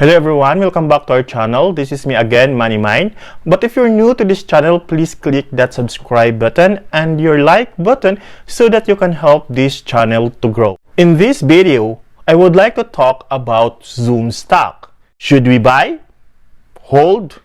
Hello everyone, welcome back to our channel. This is me again, Money Mind. But if you're new to this channel, please click that subscribe button and your like button so that you can help this channel to grow. In this video, I would like to talk about Zoom stock. Should we buy, hold,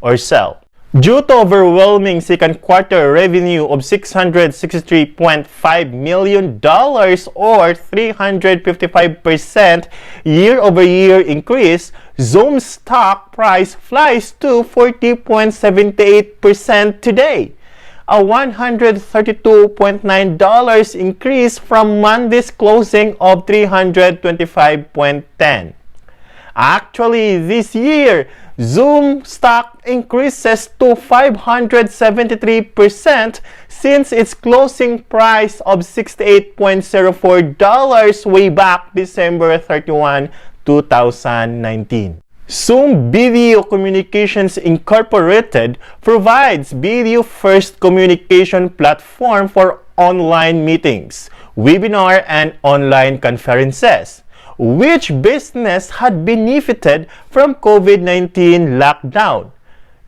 or sell? Due to overwhelming second quarter revenue of $663.5 million or 355% year-over-year increase, Zoom stock price flies to 40.78% today, a $132.9 increase from Monday's closing of $325.10. Actually, this year, Zoom stock increases to 573% since its closing price of $68.04 way back December 31, 2019. Zoom Video Communications Incorporated provides video-first communication platform for online meetings, webinar, and online conferences. Which business had benefited from COVID-19 lockdown?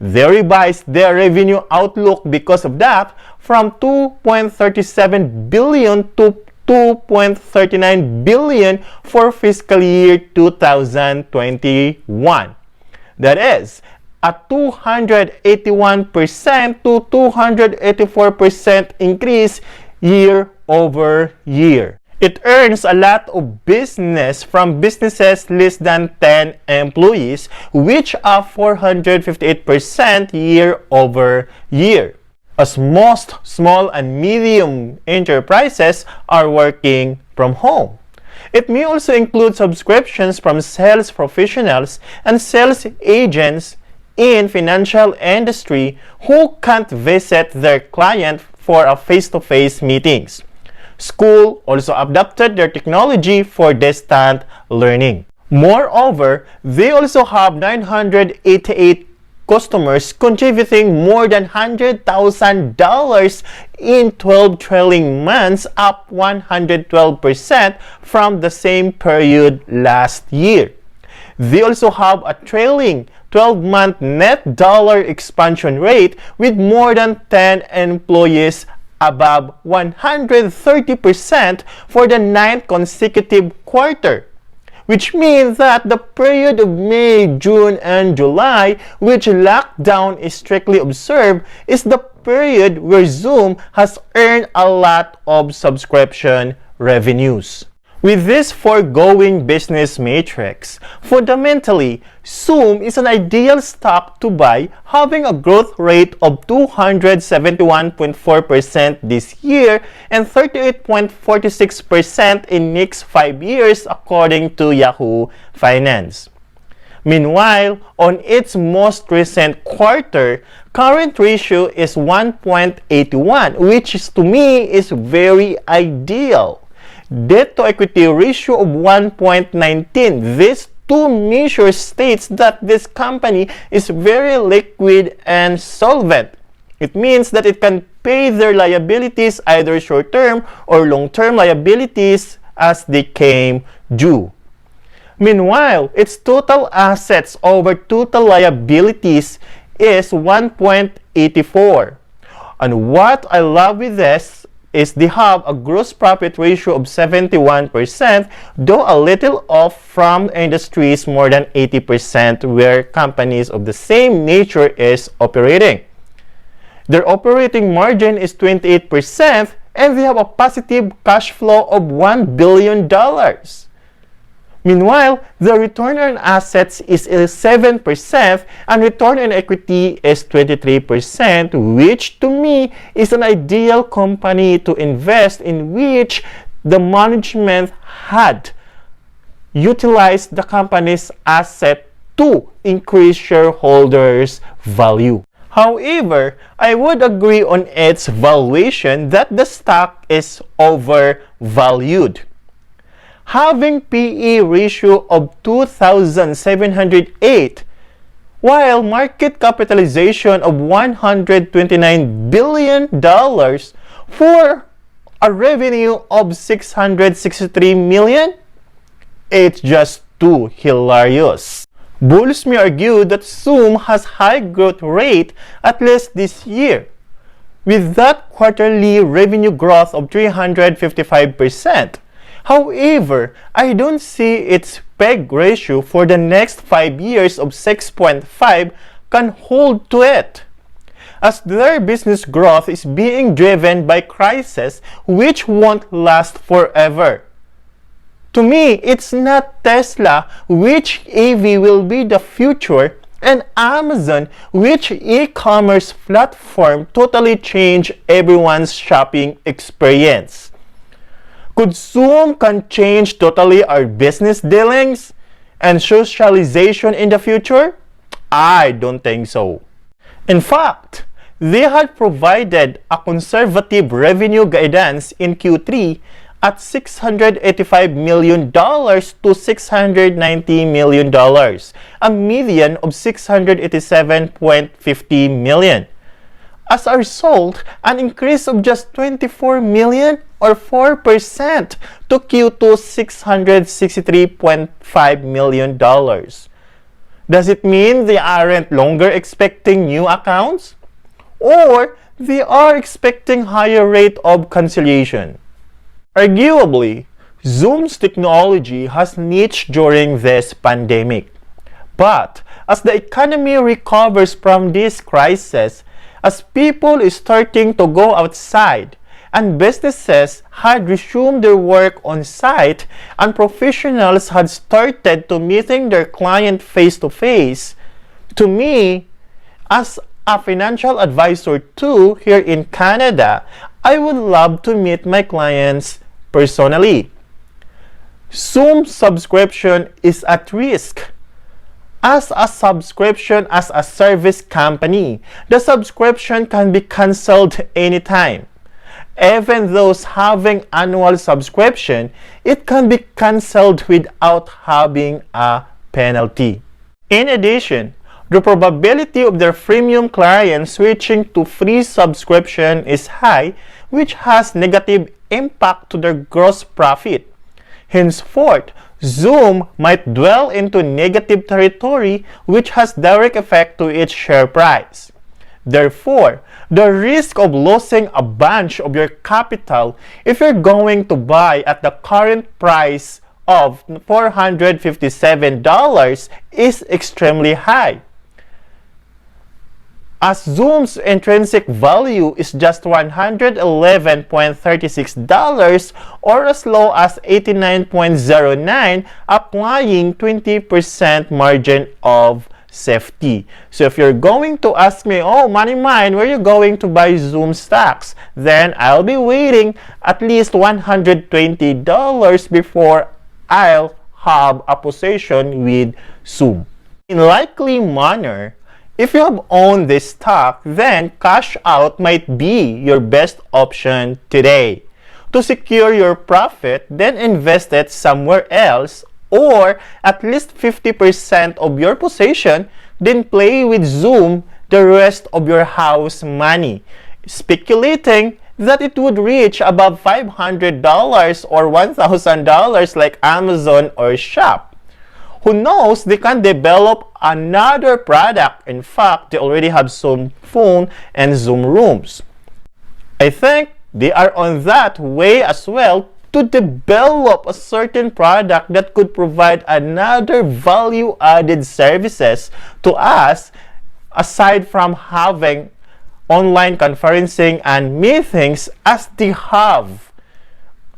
They revised their revenue outlook because of that from $2.37 billion to $2.39 billion for fiscal year 2021. That is a 281% to 284% increase year over year. It earns a lot of business from businesses less than 10 employees, which are 458% year over year, as most small and medium enterprises are working from home. It may also include subscriptions from sales professionals and sales agents in financial industry who can't visit their client for a face-to-face meetings. School also adopted their technology for distant learning. Moreover, they also have 988 customers contributing more than $100,000 in 12 trailing months, up 112% from the same period last year. They also have a trailing 12-month net dollar expansion rate with more than 10 employees above 130% for the 9th consecutive quarter, which means that the period of May, June, and July, which lockdown is strictly observed, is the period where Zoom has earned a lot of subscription revenues. With this foregoing business matrix, fundamentally, Zoom is an ideal stock to buy, having a growth rate of 271.4% this year and 38.46% in next 5 years according to Yahoo Finance. Meanwhile, on its most recent quarter, current ratio is 1.81, which to me is very ideal. Debt to equity ratio of 1.19. These two measures states that this company is very liquid and solvent. It means that it can pay their liabilities, either short-term or long-term liabilities, as they came due. Meanwhile, its total assets over total liabilities is 1.84. And what I love with this is they have a gross profit ratio of 71%, though a little off from industries more than 80% where companies of the same nature is operating. Their operating margin is 28%, and they have a positive cash flow of $1 billion. Meanwhile, the return on assets is 7% and return on equity is 23%, which to me is an ideal company to invest in, which the management had utilized the company's asset to increase shareholders' value. However, I would agree on its valuation that the stock is overvalued. Having PE ratio of 2,708, while market capitalization of $129 billion for a revenue of $663 million, it's just too hilarious. Bulls may argue that Zoom has high growth rate at least this year, with that quarterly revenue growth of 355%. However, I don't see its PEG ratio for the next 5 years of 6.5 can hold to it, as their business growth is being driven by crises which won't last forever. To me, it's not Tesla, which EV will be the future, and Amazon, which e-commerce platform totally change everyone's shopping experience. Could Zoom can change totally our business dealings and socialization in the future? I don't think so. In fact, they had provided a conservative revenue guidance in Q3 at $685 million to $690 million, a median of $687.50 million. As a result, an increase of just $24 million or 4% to Q2 $663.5 million. Does it mean they aren't longer expecting new accounts? Or they are expecting higher rate of cancellation? Arguably, Zoom's technology has niched during this pandemic. But as the economy recovers from this crisis, as people is starting to go outside, and businesses had resumed their work on site, and professionals had started to meeting their client face-to-face, to me, as a financial advisor too here in Canada, I would love to meet my clients personally. Zoom subscription is at risk. As a subscription as a service company, the subscription can be cancelled anytime. Even those having annual subscription, it can be cancelled without having a penalty. In addition, the probability of their freemium clients switching to free subscription is high, which has negative impact to their gross profit. Henceforth, Zoom might dwell into negative territory, which has direct effect to its share price. Therefore, the risk of losing a bunch of your capital if you're going to buy at the current price of $457 is extremely high. As Zoom's intrinsic value is just $111.36 or as low as $89.09, applying 20% margin of safety. So if you're going to ask me, oh, money mine, where are you going to buy Zoom stocks? Then I'll be waiting at least $120 before I'll have a position with Zoom. In likely manner, if you have owned this stock, then cash out might be your best option today. To secure your profit, then invest it somewhere else, or at least 50% of your position, then play with Zoom the rest of your house money, speculating that it would reach above $500 or $1,000 like Amazon or Shop. Who knows, they can develop another product. In fact, they already have Zoom Phone and Zoom Rooms. I think they are on that way as well to develop a certain product that could provide another value-added services to us aside from having online conferencing and meetings, as they have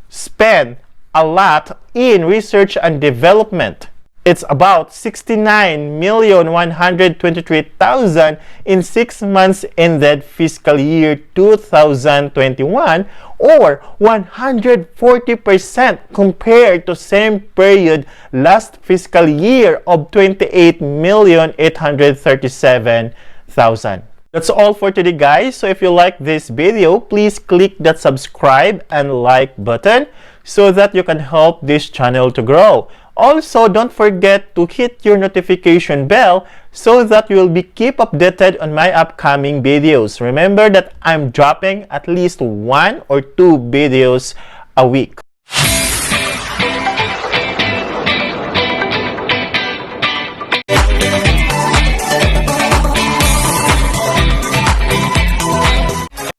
spent a lot in research and development. It's about $69,123,000 in 6 months ended fiscal year 2021, or 140% compared to same period last fiscal year of $28,837,000. That's all for today, guys. So if you like this video, please click that subscribe and like button so that you can help this channel to grow. Also, don't forget to hit your notification bell so that you will be keep updated on my upcoming videos. Remember that I'm dropping at least 1 or 2 videos a week.